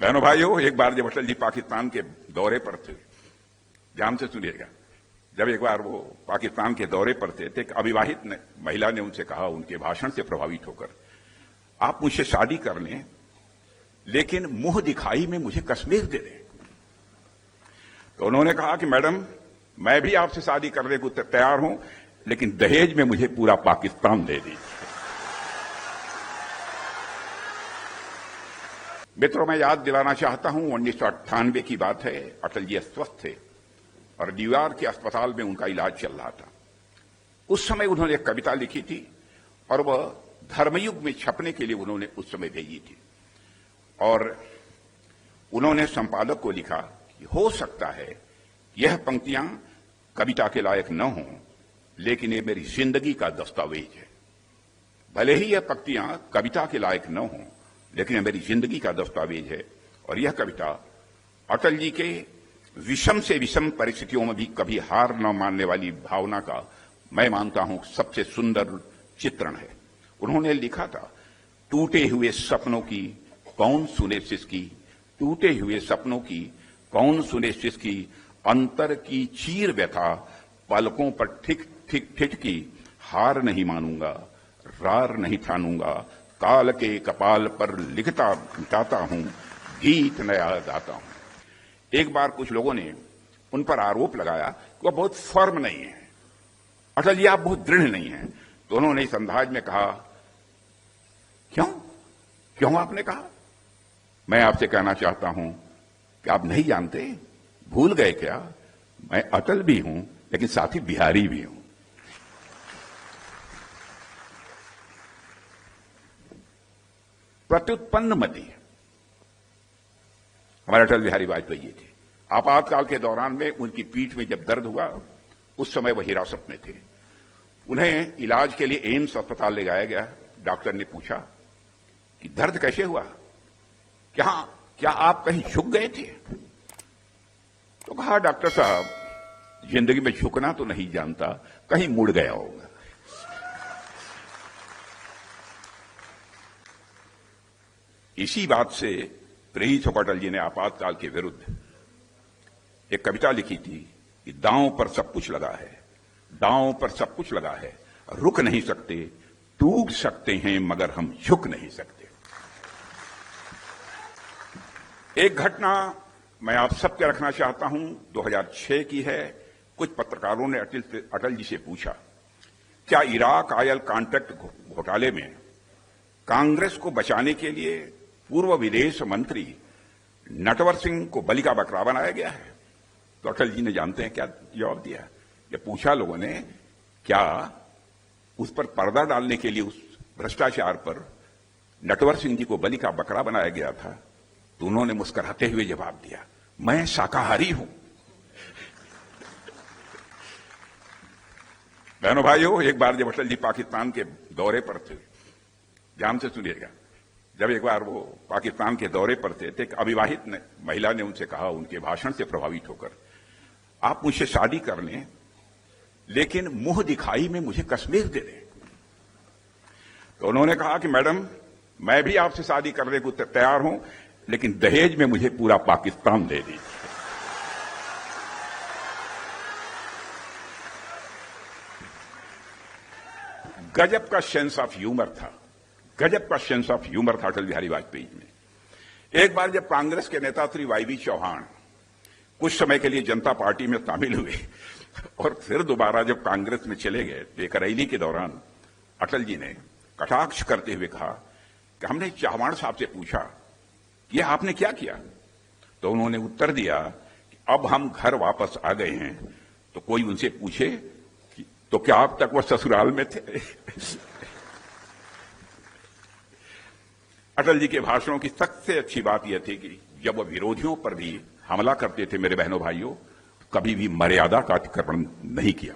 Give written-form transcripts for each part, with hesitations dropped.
बहनों भाइयों, एक बार जब अटल जी पाकिस्तान के दौरे पर थे, ध्यान से सुनिएगा, जब एक बार वो पाकिस्तान के दौरे पर थे तो एक अविवाहित महिला ने उनसे कहा, उनके भाषण से प्रभावित होकर, आप मुझसे शादी कर लें लेकिन मुंह दिखाई में मुझे कश्मीर दे दें। तो उन्होंने कहा कि मैडम, मैं भी आपसे शादी करने को तैयार हूं, लेकिन दहेज में मुझे पूरा पाकिस्तान दे दीजिए। मित्रों, मैं याद दिलाना चाहता हूं 1998 की बात है। अटल जी अस्वस्थ थे और न्यूयॉर्क के अस्पताल में उनका इलाज चल रहा था। उस समय उन्होंने एक कविता लिखी थी और वह धर्मयुग में छपने के लिए उन्होंने उस समय भेजी थी। और उन्होंने संपादक को लिखा कि हो सकता है यह पंक्तियां कविता के लायक न हों, लेकिन ये मेरी जिंदगी का दस्तावेज है। भले ही यह पंक्तियां कविता के लायक न हों, लेकिन यह मेरी जिंदगी का दस्तावेज है। और यह कविता अटल जी के विषम से विषम परिस्थितियों में भी कभी हार न मानने वाली भावना का, मैं मानता हूं, सबसे सुंदर चित्रण है। उन्होंने लिखा था, टूटे हुए सपनों की कौन सुने सिसकी, टूटे हुए सपनों की कौन सुने सिसकी, अंतर की चीर व्यथा पलकों पर ठिक ठिक ठिठकी, हार नहीं मानूंगा, रार नहीं ठानूंगा, काल के कपाल पर लिखता मिटाता हूं, गीत नया गाता हूं। एक बार कुछ लोगों ने उन पर आरोप लगाया कि वह बहुत फर्म नहीं है, अटल जी आप बहुत दृढ़ नहीं हैं। तो उन्होंने इस अंदाज में कहा, क्यों आपने कहा? मैं आपसे कहना चाहता हूं कि आप नहीं जानते, भूल गए क्या, मैं अटल भी हूं लेकिन साथ ही बिहारी भी हूं। प्रत्युत्पन्न मति हमारे अटल बिहारी वाजपेयी जी थे। आपातकाल के दौरान में उनकी पीठ में जब दर्द हुआ, उस समय वह हिरासत में थे। उन्हें इलाज के लिए एम्स अस्पताल ले जाया गया। डॉक्टर ने पूछा कि दर्द कैसे हुआ, क्या आप कहीं झुक गए थे? तो कहा, डॉक्टर साहब, जिंदगी में झुकना तो नहीं जानता, कहीं मुड़ गया होगा। इसी बात से प्रेरित होकर अटल जी ने आपातकाल के विरुद्ध एक कविता लिखी थी कि दांव पर सब कुछ लगा है, दांव पर सब कुछ लगा है, रुक नहीं सकते, टूट सकते हैं मगर हम झुक नहीं सकते। एक घटना मैं आप सबके रखना चाहता हूं, 2006 की है। कुछ पत्रकारों ने अटल जी से पूछा, क्या इराक ऑयल कॉन्ट्रैक्ट घोटाले में कांग्रेस को बचाने के लिए पूर्व विदेश मंत्री नटवर सिंह को बलि का बकरा बनाया गया है? तो अटल जी ने जानते हैं क्या जवाब दिया? ये पूछा लोगों ने, क्या उस पर पर्दा डालने के लिए, उस भ्रष्टाचार पर नटवर सिंह जी को बलि का बकरा बनाया गया था? तो उन्होंने मुस्कुराते हुए जवाब दिया, मैं शाकाहारी हूं। बहनों भाइयों, एक बार जब अटल जी पाकिस्तान के दौरे पर थे, ध्यान से सुनिएगा, जब एक बार वो पाकिस्तान के दौरे पर थे तो एक अविवाहित महिला ने उनसे कहा, उनके भाषण से प्रभावित होकर, आप मुझसे शादी कर लें लेकिन मुंह दिखाई में मुझे कश्मीर दे दें। तो उन्होंने कहा कि मैडम, मैं भी आपसे शादी करने को तैयार हूं, लेकिन दहेज में मुझे पूरा पाकिस्तान दे दीजिए। गजब का सेंस ऑफ ह्यूमर था, गजब का सेंस ऑफ ह्यूमर था अटल बिहारी वाजपेयी में। एक बार जब कांग्रेस के नेता श्री वाई चौहान कुछ समय के लिए जनता पार्टी में शामिल हुए और फिर दोबारा जब कांग्रेस में चले गए, तो एक रैली के दौरान अटल जी ने कटाक्ष करते हुए कहा कि हमने चौहान साहब से पूछा, यह आपने क्या किया? तो उन्होंने उत्तर दिया कि अब हम घर वापस आ गए हैं, तो कोई उनसे पूछे कि तो क्या अब तक वह ससुराल में थे? अटल जी के भाषणों की सबसे अच्छी बात यह थी कि जब वह विरोधियों पर भी हमला करते थे, मेरे बहनों भाइयों, कभी भी मर्यादा का अतिक्रमण नहीं किया।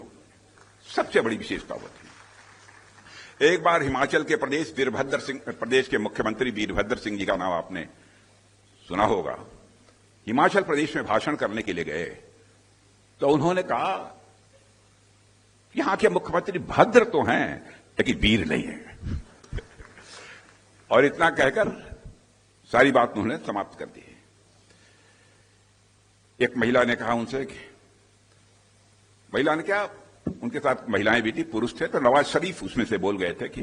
सबसे बड़ी विशेषता वो थी। एक बार हिमाचल के प्रदेश के मुख्यमंत्री वीरभद्र सिंह जी का नाम आपने सुना होगा। हिमाचल प्रदेश में भाषण करने के लिए गए तो उन्होंने कहा, यहां के मुख्यमंत्री भद्र तो हैं लेकिन वीर नहीं है। और इतना कहकर सारी बात उन्होंने समाप्त कर दी। एक महिला ने कहा उनसे कि महिला ने क्या, उनके साथ महिलाएं भी थी, पुरुष थे, तो नवाज शरीफ उसमें से बोल गए थे कि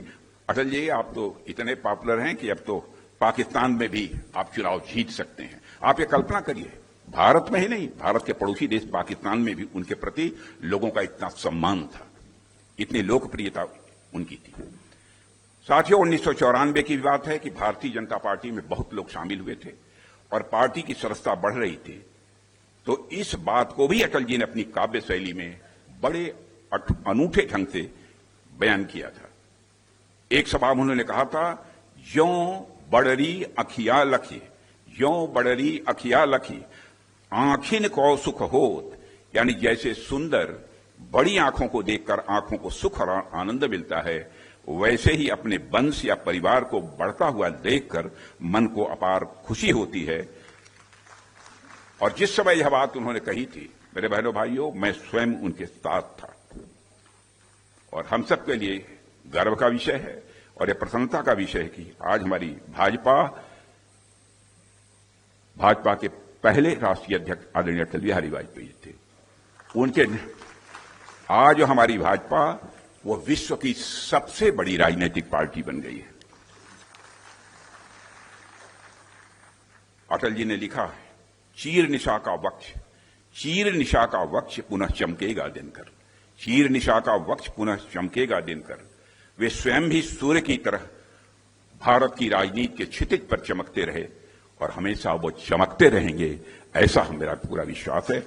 अटल जी आप तो इतने पॉपुलर हैं कि अब तो पाकिस्तान में भी आप चुनाव जीत सकते हैं। आप ये कल्पना करिए, भारत में ही नहीं, भारत के पड़ोसी देश पाकिस्तान में भी उनके प्रति लोगों का इतना सम्मान था, इतनी लोकप्रियता उनकी थी। साथियों, 1994 की बात है कि भारतीय जनता पार्टी में बहुत लोग शामिल हुए थे और पार्टी की सदस्यता बढ़ रही थी। तो इस बात को भी अटल जी ने अपनी काव्य शैली में बड़े अनूठे ढंग से बयान किया था। एक सभा में उन्होंने कहा था, यों बड़री अखिया लखी, यों बड़री अखिया लखी, आंखिन को सुख होत, यानी जैसे सुंदर बड़ी आंखों को देखकर आंखों को सुख और आनंद मिलता है, वैसे ही अपने वंश या परिवार को बढ़ता हुआ देखकर मन को अपार खुशी होती है। और जिस समय यह बात उन्होंने कही थी, मेरे बहनों भाइयों, मैं स्वयं उनके साथ था और हम सबके लिए गर्व का विषय है और यह प्रसन्नता का विषय है कि आज हमारी भाजपा के पहले राष्ट्रीय अध्यक्ष आदरणीय अटल बिहारी वाजपेयी थे। उनके आज हमारी भाजपा वो विश्व की सबसे बड़ी राजनीतिक पार्टी बन गई है। अटल जी ने लिखा है, चीर निशा का वक्ष, चीर निशा का वक्ष पुनः चमकेगा दिनकर, चीर निशा का वक्ष पुनः चमकेगा दिनकर। वे स्वयं भी सूर्य की तरह भारत की राजनीति के क्षितिज पर चमकते रहे और हमेशा वो चमकते रहेंगे, ऐसा मेरा पूरा विश्वास है।